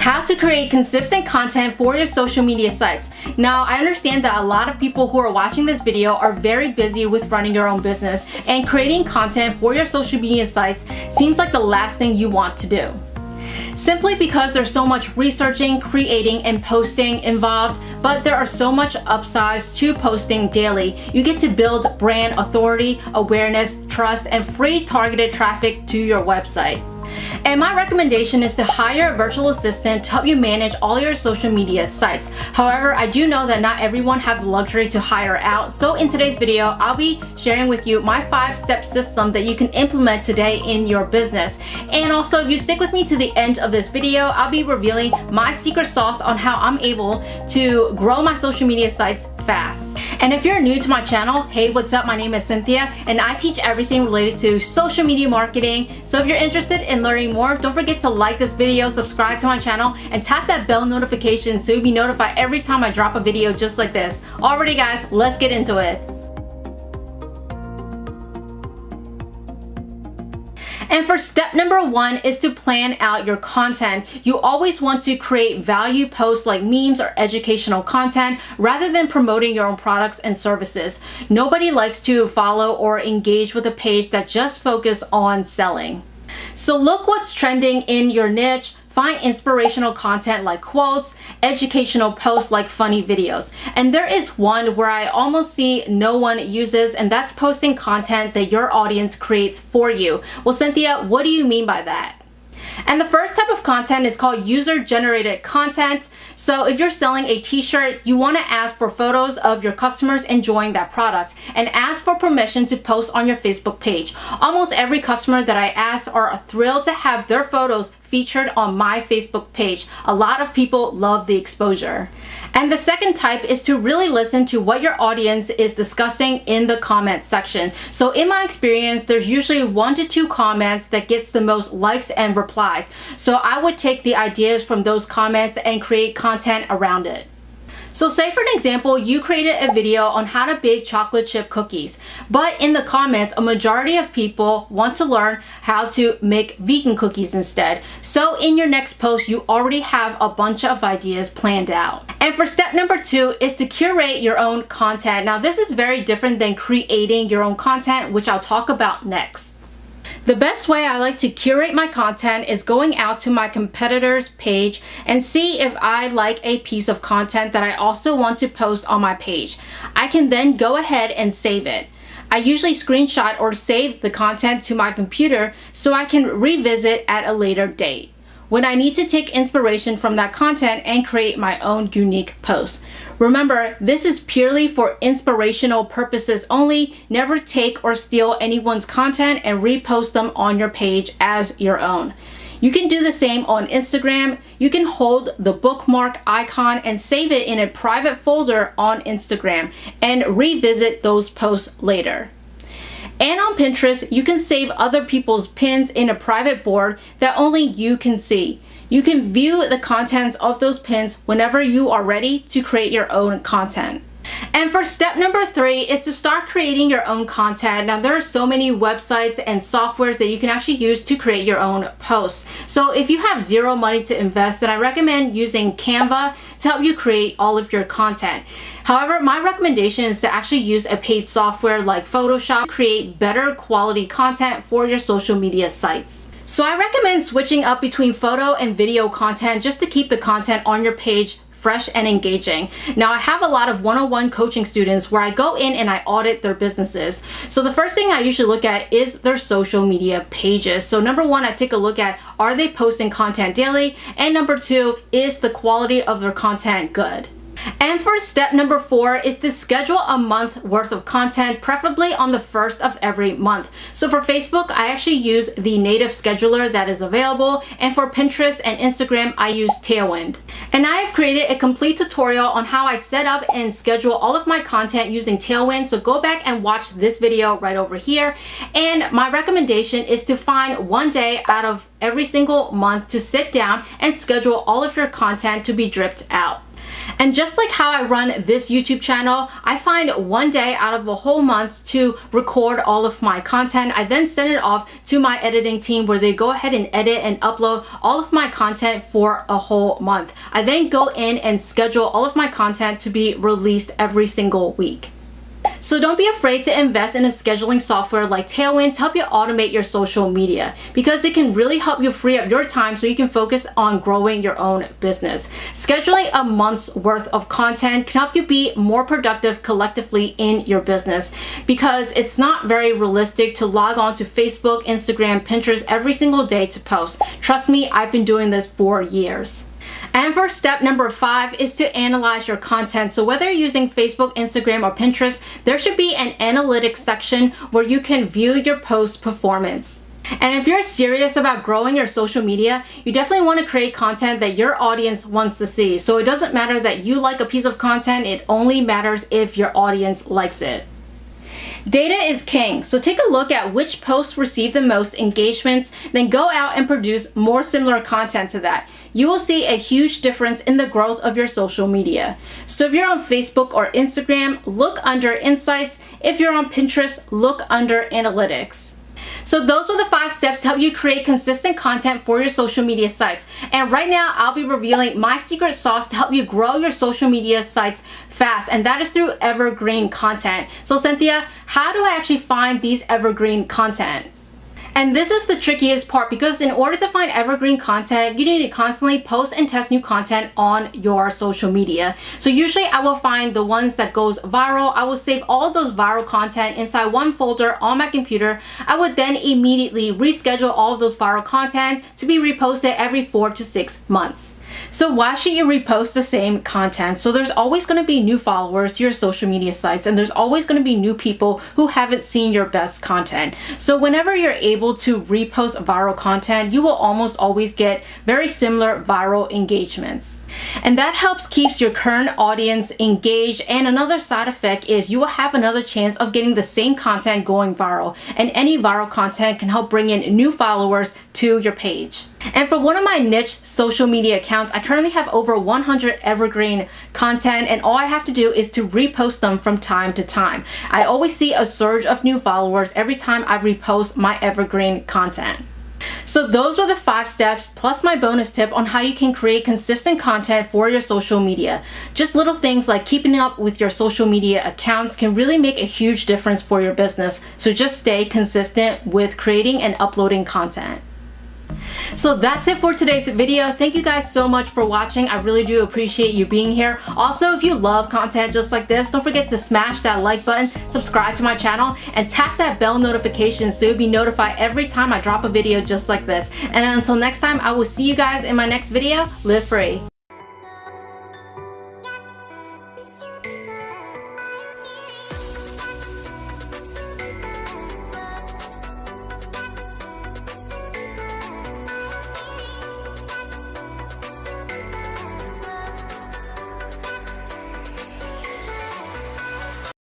How to create consistent content for your social media sites. Now, I understand that a lot of people who are watching this video are very busy with running your own business, and creating content for your social media sites seems like the last thing you want to do. Simply because there's so much researching, creating, and posting involved, but there are so much upsides to posting daily. You get to build brand authority, awareness, trust, and free targeted traffic to your website. And my recommendation is to hire a virtual assistant to help you manage all your social media sites. However, I do know that not everyone has the luxury to hire out. So in today's video, I'll be sharing with you my 5-step system that you can implement today in your business. And also, if you stick with me to the end of this video, I'll be revealing my secret sauce on how I'm able to grow my social media sites fast. And if you're new to my channel, hey, what's up? My name is Cynthia, and I teach everything related to social media marketing. So if you're interested in learning more, don't forget to like this video, subscribe to my channel, and tap that bell notification so you'll be notified every time I drop a video just like this. Alrighty guys, let's get into it. And for step number 1 is to plan out your content. You always want to create value posts like memes or educational content rather than promoting your own products and services. Nobody likes to follow or engage with a page that just focuses on selling. So look what's trending in your niche. Find inspirational content like quotes, educational posts like funny videos. And there is one where I almost see no one uses, and that's posting content that your audience creates for you. Well, Cynthia, what do you mean by that? And the first type of content is called user-generated content. So if you're selling a t-shirt, you want to ask for photos of your customers enjoying that product and ask for permission to post on your Facebook page. Almost every customer that I ask are thrilled to have their photos featured on my Facebook page. A lot of people love the exposure. And the second type is to really listen to what your audience is discussing in the comment section. So in my experience, there's usually 1 to 2 comments that gets the most likes and replies. So I would take the ideas from those comments and create content around it. So say for an example, you created a video on how to bake chocolate chip cookies, but in the comments, a majority of people want to learn how to make vegan cookies instead. So in your next post, you already have a bunch of ideas planned out. And for step number 2 is to curate your own content. Now this is very different than creating your own content, which I'll talk about next. The best way I like to curate my content is going out to my competitor's page and see if I like a piece of content that I also want to post on my page. I can then go ahead and save it. I usually screenshot or save the content to my computer so I can revisit at a later date when I need to take inspiration from that content and create my own unique post. Remember, this is purely for inspirational purposes only. Never take or steal anyone's content and repost them on your page as your own. You can do the same on Instagram. You can hold the bookmark icon and save it in a private folder on Instagram and revisit those posts later. And on Pinterest, you can save other people's pins in a private board that only you can see. You can view the contents of those pins whenever you are ready to create your own content. And for step number 3 is to start creating your own content. Now there are so many websites and softwares that you can actually use to create your own posts. So if you have zero money to invest, then I recommend using Canva to help you create all of your content. However, my recommendation is to actually use a paid software like Photoshop to create better quality content for your social media sites. So I recommend switching up between photo and video content just to keep the content on your page fresh and engaging. Now I have a lot of one-on-one coaching students where I go in and I audit their businesses. So the first thing I usually look at is their social media pages. So number 1, I take a look at, are they posting content daily? And number 2, is the quality of their content good? And for step number 4 is to schedule a month worth of content, preferably on the 1st of every month. So for Facebook, I actually use the native scheduler that is available. And for Pinterest and Instagram, I use Tailwind. And I have created a complete tutorial on how I set up and schedule all of my content using Tailwind. So go back and watch this video right over here. And my recommendation is to find one day out of every single month to sit down and schedule all of your content to be dripped out. And just like how I run this YouTube channel, I find one day out of a whole month to record all of my content. I then send it off to my editing team where they go ahead and edit and upload all of my content for a whole month. I then go in and schedule all of my content to be released every single week. So don't be afraid to invest in a scheduling software like Tailwind to help you automate your social media, because it can really help you free up your time so you can focus on growing your own business. Scheduling a month's worth of content can help you be more productive collectively in your business, because it's not very realistic to log on to Facebook, Instagram, Pinterest every single day to post. Trust me, I've been doing this for years. And for step number 5 is to analyze your content. So whether you're using Facebook, Instagram, or Pinterest, there should be an analytics section where you can view your post performance. And if you're serious about growing your social media, you definitely want to create content that your audience wants to see. So it doesn't matter that you like a piece of content, it only matters if your audience likes it. Data is king, so take a look at which posts receive the most engagements, then go out and produce more similar content to that. You will see a huge difference in the growth of your social media. So if you're on Facebook or Instagram, look under Insights. If you're on Pinterest, look under Analytics. So those were the 5 steps to help you create consistent content for your social media sites. And right now, I'll be revealing my secret sauce to help you grow your social media sites fast, and that is through evergreen content. So Cynthia, how do I actually find these evergreen content? And this is the trickiest part, because in order to find evergreen content, you need to constantly post and test new content on your social media. So usually I will find the ones that goes viral. I will save all of those viral content inside one folder on my computer. I would then immediately reschedule all of those viral content to be reposted every 4 to 6 months. So why should you repost the same content? So there's always going to be new followers to your social media sites, and there's always going to be new people who haven't seen your best content. So whenever you're able to repost viral content, you will almost always get very similar viral engagements. And that helps keeps your current audience engaged. And another side effect is you will have another chance of getting the same content going viral. And any viral content can help bring in new followers to your page. And for one of my niche social media accounts, I currently have over 100 evergreen content, and all I have to do is to repost them from time to time. I always see a surge of new followers every time I repost my evergreen content. So those were the 5 steps plus my bonus tip on how you can create consistent content for your social media. Just little things like keeping up with your social media accounts can really make a huge difference for your business. So just stay consistent with creating and uploading content. So that's it for today's video. Thank you guys so much for watching. I really do appreciate you being here. Also, if you love content just like this, don't forget to smash that like button, subscribe to my channel, and tap that bell notification so you'll be notified every time I drop a video just like this. And until next time, I will see you guys in my next video. Live free.